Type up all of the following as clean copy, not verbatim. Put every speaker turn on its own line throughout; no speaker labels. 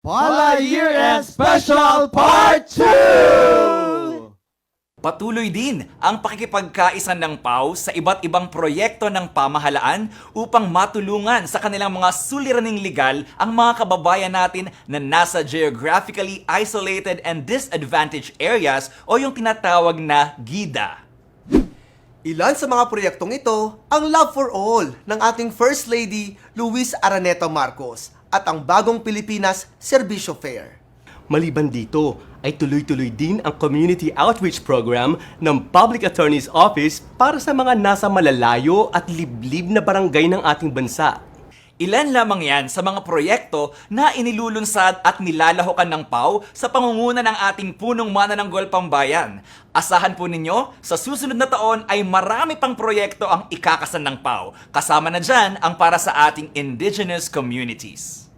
Pala Year-End Special Part 2!
Patuloy din ang pakikipagkaisa ng PAW sa iba't ibang proyekto ng pamahalaan upang matulungan sa kanilang mga suliraning legal ang mga kababayan natin na nasa geographically isolated and disadvantaged areas o yung tinatawag na GIDA.
Ilan sa mga proyektong ito ang Love for All ng ating First Lady Luis Araneta Marcos at ang Bagong Pilipinas Serbisyo Fair.
Maliban dito, ay tuloy-tuloy din ang community outreach program ng Public Attorney's Office para sa mga nasa malalayo at liblib na barangay ng ating bansa.
Ilan lamang yan sa mga proyekto na inilulunsad at nilalahukan ng PAW sa pangunguna ng ating punong manananggol pambayan. Asahan po ninyo, sa susunod na taon ay marami pang proyekto ang ikakasan ng PAW. Kasama na dyan ang para sa ating indigenous communities.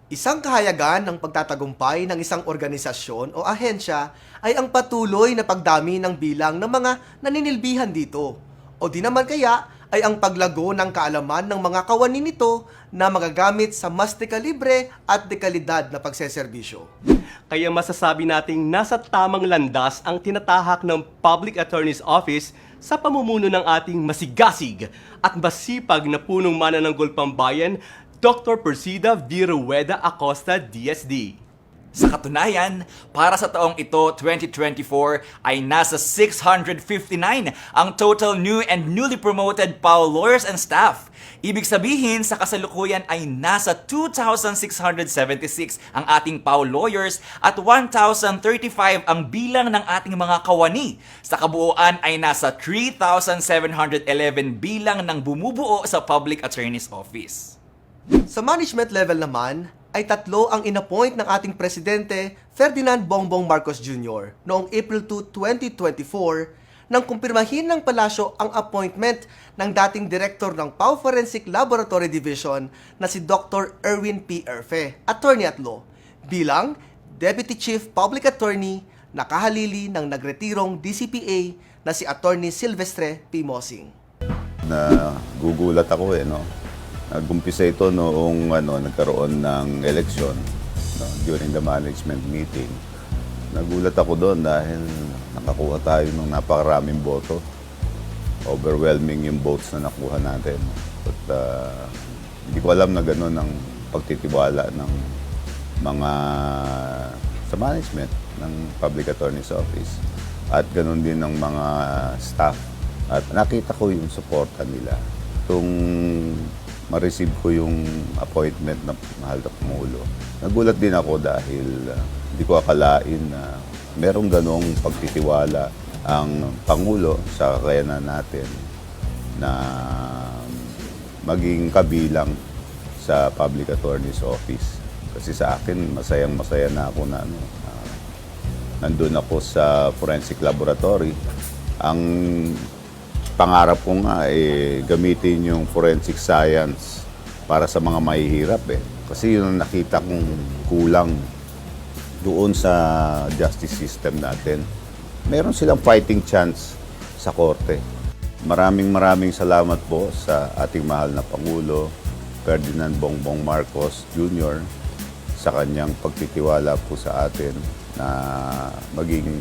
Isang kahayagan ng pagtatagumpay ng isang organisasyon o ahensya ay ang patuloy na pagdami ng bilang ng mga naninilbihan dito. O di naman kaya ay ang paglago ng kaalaman ng mga kawani nito na magagamit sa mas dekalibre at dekalidad na pagseserbisyo.
Kaya masasabi nating nasa tamang landas ang tinatahak ng Public Attorney's Office sa pamumuno ng ating masigasig at masipag na punong manananggol pambayan, Dr. Persida Virueda Acosta, DSD.
Sa katunayan, para sa taong ito, 2024, ay nasa 659 ang total new and newly promoted PAW lawyers and staff. Ibig sabihin, sa kasalukuyan ay nasa 2,676 ang ating PAW lawyers at 1,035 ang bilang ng ating mga kawani. Sa kabuuan ay nasa 3,711 bilang ng bumubuo sa Public Attorney's Office.
Sa management level naman, ay 3 ang inappoint ng ating Presidente Ferdinand Bongbong Marcos Jr. noong April 2, 2024 nang kumpirmahin ng palasyo ang appointment ng dating Director ng PAW Forensic Laboratory Division na si Dr. Erwin P. Erfe, Attorney at Law, bilang Deputy Chief Public Attorney na kahalili ng nagretirong DCPA na si Attorney Silvestre P. Mosing.
Nagugulat ako no. Nag-umpisa ito noong nagkaroon ng eleksyon during the management meeting. Nagulat ako doon dahil nakakuha tayo ng napakaraming boto. Overwhelming yung votes na nakuha natin. But hindi ko alam na gano'n ang pagtitiwala ng mga sa management ng Public Attorney's Office at gano'n din ng mga staff. At nakita ko yung suporta nila. Itong ma-receive ko yung appointment ng mahal na Pangulo. Nagulat din ako dahil hindi ko akalain na merong ganong pagtitiwala ang Pangulo sa kakayanan natin na maging kabilang sa Public Attorney's Office. Kasi sa akin, masayang-masaya na ako na nandun ako sa Forensic Laboratory. Ang pangarap ko nga gamitin yung forensic science para sa mga mahihirap Kasi yun ang nakita kong kulang doon sa justice system natin. Meron silang fighting chance sa korte. Maraming salamat po sa ating mahal na Pangulo, Ferdinand Bongbong Marcos Jr. sa kanyang pagtitiwala po sa atin na maging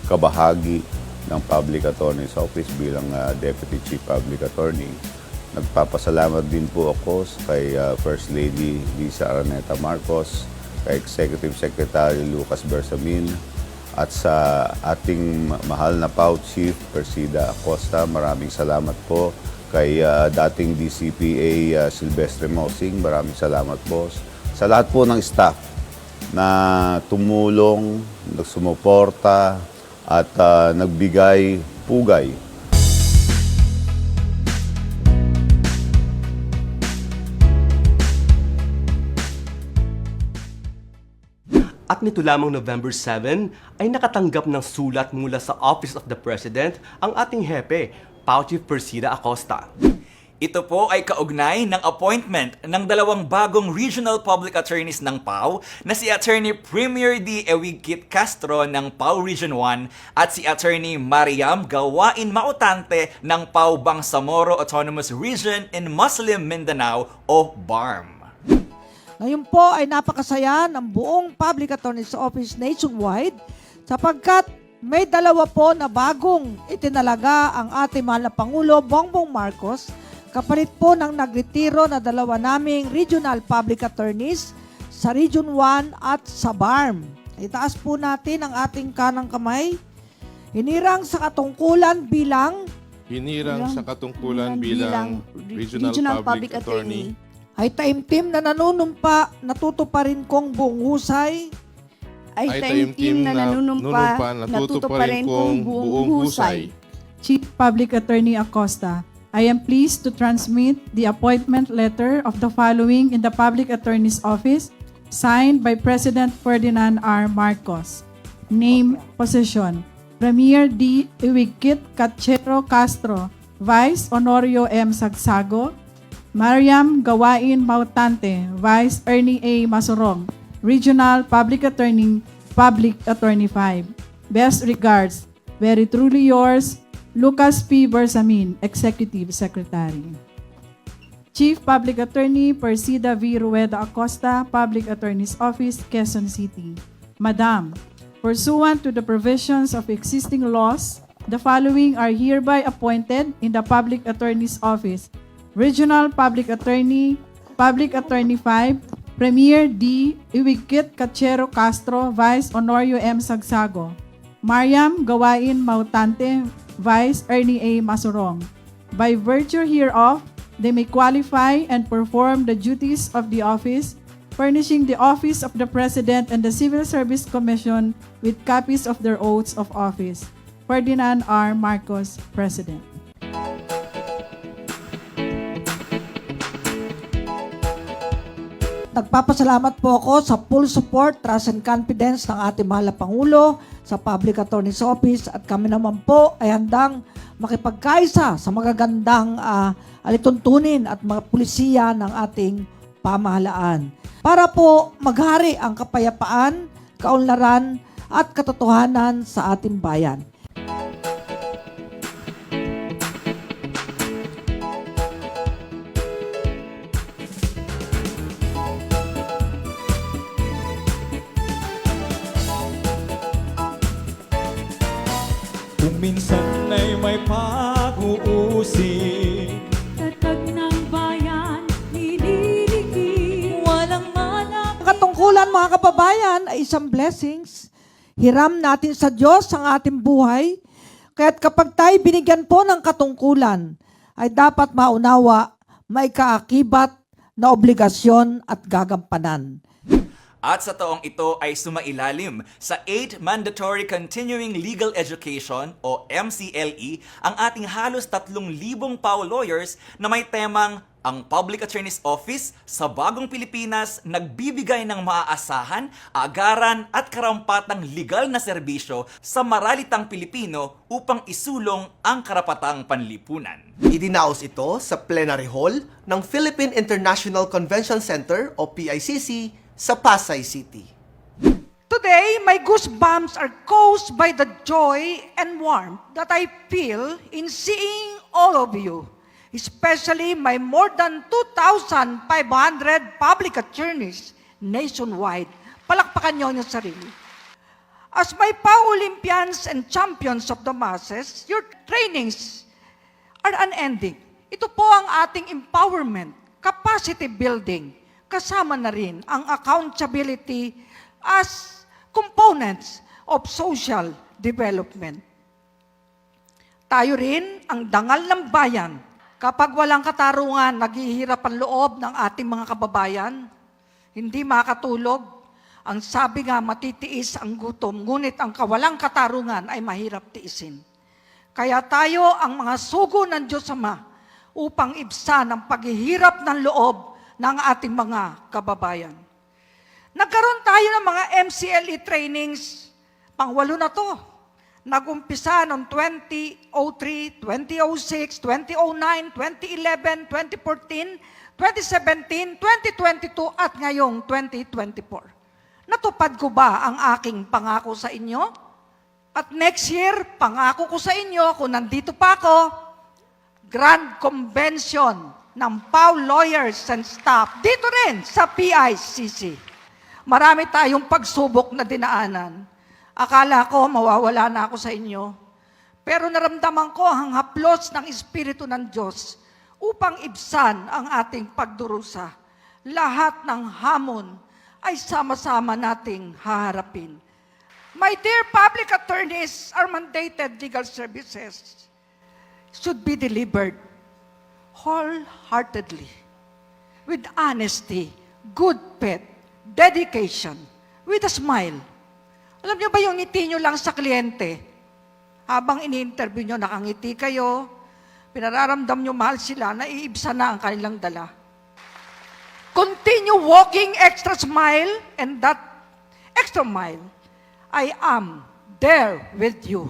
kabahagi ng Public Attorney's Office bilang Deputy Chief Public Attorney. Nagpapasalamat din po ako kay First Lady Lisa Araneta Marcos, kay Executive Secretary Lucas Bersamin, at sa ating mahal na PAW Chief Persida Acosta. Maraming salamat po kay dating DCPA Silvestre Mosing. Maraming salamat po sa lahat po ng staff na tumulong, nagsumuporta, at nagbigay pugay.
At nito lamang November 7 ay nakatanggap ng sulat mula sa Office of the President ang ating hepe, PAW Chief Persida Acosta.
Ito po ay kaugnay ng appointment ng dalawang bagong regional public attorneys ng PAW na si Attorney Premier D. Ewigkit Castro ng PAW Region 1 at si Attorney Mariam Gawain Mautante ng PAW Bangsamoro Autonomous Region in Muslim Mindanao o BARM.
Ngayon po ay napakasaya ng buong Public Attorney's Office nationwide sapagkat may dalawa po na bagong itinalaga ang ating mahal na Pangulo Bongbong Marcos kapalit po ng nagretiro na dalawa naming regional public attorneys sa Region 1 at sa BARM. Itaas po natin ang ating kanang kamay. Hinirang sa katungkulan bilang
Hinirang sa katungkulan bilang Regional Public Attorney.
ay taimtim na nanunumpa, natutuparin kong buong husay.
Ay taimtim na nanunumpa, natutuparin kong buong husay.
Chief Public Attorney Acosta, I am pleased to transmit the appointment letter of the following in the Public Attorney's Office, signed by President Ferdinand R. Marcos. Name, position, Premier D. Iwigkit Cachero Castro, Vice Honorio M. Sagsago, Mariam Gawain Mautante, Vice Ernie A. Masurong, Regional Public Attorney 5. Best regards, very truly yours, Lucas P. Bersamin, Executive Secretary. Chief Public Attorney Persida V. Rueda Acosta, Public Attorney's Office, Quezon City. Madam, pursuant to the provisions of existing laws, the following are hereby appointed in the Public Attorney's Office: Regional Public Attorney 5, Premier D. Iwigkit Cachero Castro, Vice Honorio M. Sagsago, Mariam Gawain Mautante, Vice Ernie A. Masurong. By virtue hereof, they may qualify and perform the duties of the office, furnishing the office of the President and the Civil Service Commission with copies of their oaths of office. Ferdinand R. Marcos, President.
Nagpapasalamat po ako sa full support, trust and confidence ng ating mahal na Pangulo sa Public Attorney's Office at kami naman po ay handang makipagkaisa sa magagandang alituntunin at mga pulisiya ng ating pamahalaan para po maghari ang kapayapaan, kaunlaran at katotohanan sa ating bayan.
Kung minsan ay may pag-uusig,
Tatag ng bayan, nililigi. Walang
Ang katungkulan mga kababayan ay isang blessings. Hiram natin sa Diyos ang ating buhay. Kaya't kapag tayo binigyan po ng katungkulan, ay dapat maunawa, may kaakibat na obligasyon at gagampanan.
At sa taong ito ay sumailalim sa 8 Mandatory Continuing Legal Education o MCLE ang ating halos 3,000 PAW lawyers na may temang ang Public Attorney's Office sa Bagong Pilipinas nagbibigay ng maaasahan, agaran at karampatang legal na serbisyo sa maralitang Pilipino upang isulong ang karapatang panlipunan.
Idinaos ito sa plenary hall ng Philippine International Convention Center o PICC sa Pasay City.
Today, my goosebumps are caused by the joy and warmth that I feel in seeing all of you, especially my more than 2,500 public attorneys nationwide. Palakpakan niyo ang inyong sarili. As my PAW Olympians and champions of the masses, your trainings are unending. Ito po ang ating empowerment, capacity building, kasama na rin ang accountability as components of social development. Tayo rin ang dangal ng bayan. Kapag walang katarungan, naghihirap ang loob ng ating mga kababayan, hindi makatulog. Ang sabi nga, matitiis ang gutom, ngunit ang kawalang katarungan ay mahirap tiisin. Kaya tayo ang mga sugo ng Diyos Ama upang ibsan ang paghihirap ng loob ng ating mga kababayan. Nagkaroon tayo ng mga MCLE trainings, pang-8 na to. Nag-umpisa noong 2003, 2006, 2009, 2011, 2014, 2017, 2022 at ngayong 2024. Natupad ko ba ang aking pangako sa inyo? At next year, pangako ko sa inyo, kung nandito pa ako, Grand Convention ng PAW lawyers and staff dito rin sa PICC. Marami tayong pagsubok na dinaanan. Akala ko mawawala na ako sa inyo. Pero naramdaman ko ang haplos ng Espiritu ng Diyos upang ibsan ang ating pagdurusa. Lahat ng hamon ay sama-sama nating haharapin. My dear public attorneys, our mandated legal services should be delivered wholeheartedly, with honesty, good faith, dedication, with a smile. Alam niyo ba yung ngiti nyo lang sa kliyente? Habang ini-interview nyo, nakangiti kayo, pinararamdam nyo mahal sila, naiibsa na ang kanilang dala. Continue walking extra smile, and that extra mile, I am there with you.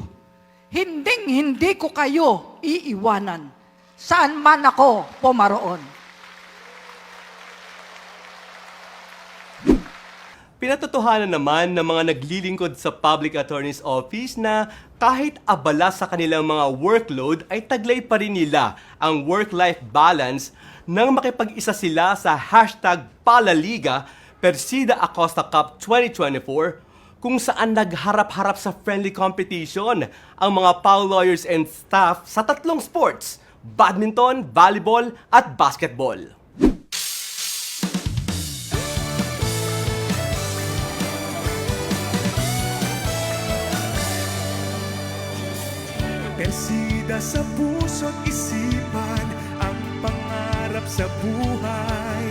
Hindi ko kayo iiwanan. Saan man ako pumaroon.
Pinatotohanan naman ng mga naglilingkod sa Public Attorney's Office na kahit abala sa kanilang mga workload ay taglay pa rin nila ang work-life balance nang makipag-isa sila sa #Palaliga Persida Acosta Cup 2024 kung saan nagharap-harap sa friendly competition ang mga PAW lawyers and staff sa 3 sports: badminton, volleyball at basketball.
Persida sa puso't isipan ang pangarap sa buhay.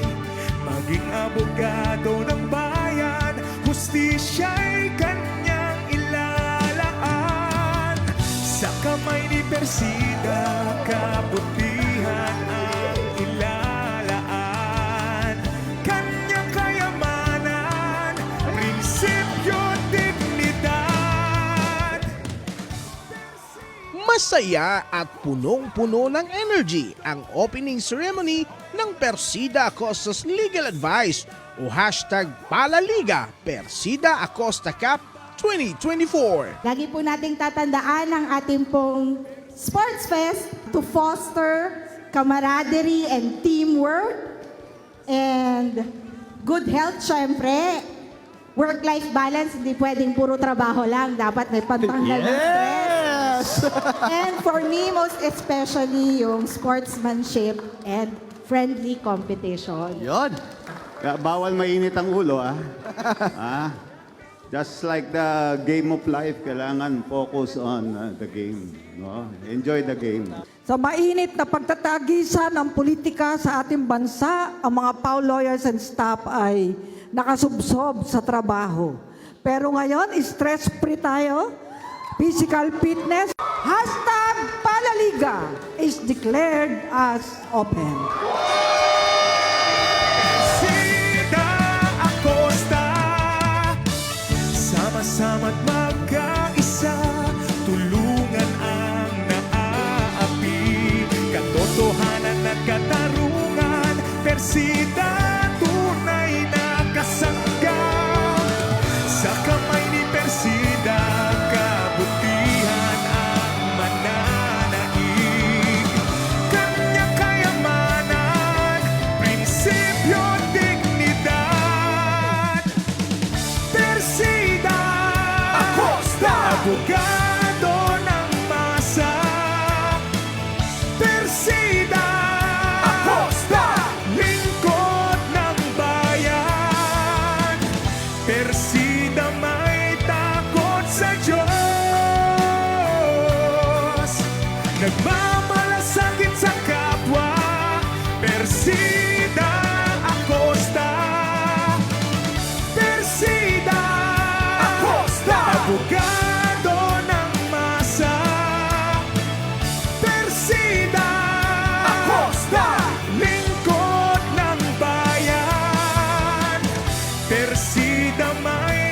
Maging abogado ng bayan, hustisya'y kanyang ilalaan. Sa kamay ni Persida, kabutihan ang ilalaan. Kanyang kayamanan, prinsipyo, dignidad.
Masaya at punong-puno ng energy ang opening ceremony ng Persida Acosta's Legal Advice o #Palaliga Persida Acosta Cup 2024.
Lagi po nating tatandaan ang ating pong Sports Fest to foster camaraderie and teamwork and good health, syempre. Work-life balance, hindi pwedeng puro trabaho lang. Dapat may pantanggal ng stress. And for me, most especially, yung sportsmanship and friendly competition.
Yun. Bawal mainit ang ulo, ah. Just like the game of life, kailangan focus on the game. No? Enjoy the game.
Sa mainit na pagtatagisa ng politika sa ating bansa, ang mga PAW lawyers and staff ay nakasubsob sa trabaho. Pero ngayon, stress-free tayo. Physical fitness. #Palaliga is declared as open.
Persida Acosta, sama-sama't magkaisa, tulungan ang naaapi, katotohanan at katarungan. Persida, tunay na kasangga, sa kamay ni Persida, kabutihan ang mananaig. Kanyang kayamanan, prinsipyo, dignidad. Persida Acosta, abogado ng masa. Persida Acosta, lingkod ng bayan. Persida may takot sa Diyos, nagmamalasakit sa kapwa. Persida Acosta, Persida Acosta, abogado ng masa. Persida Acosta, lingkod ng bayan. Persida may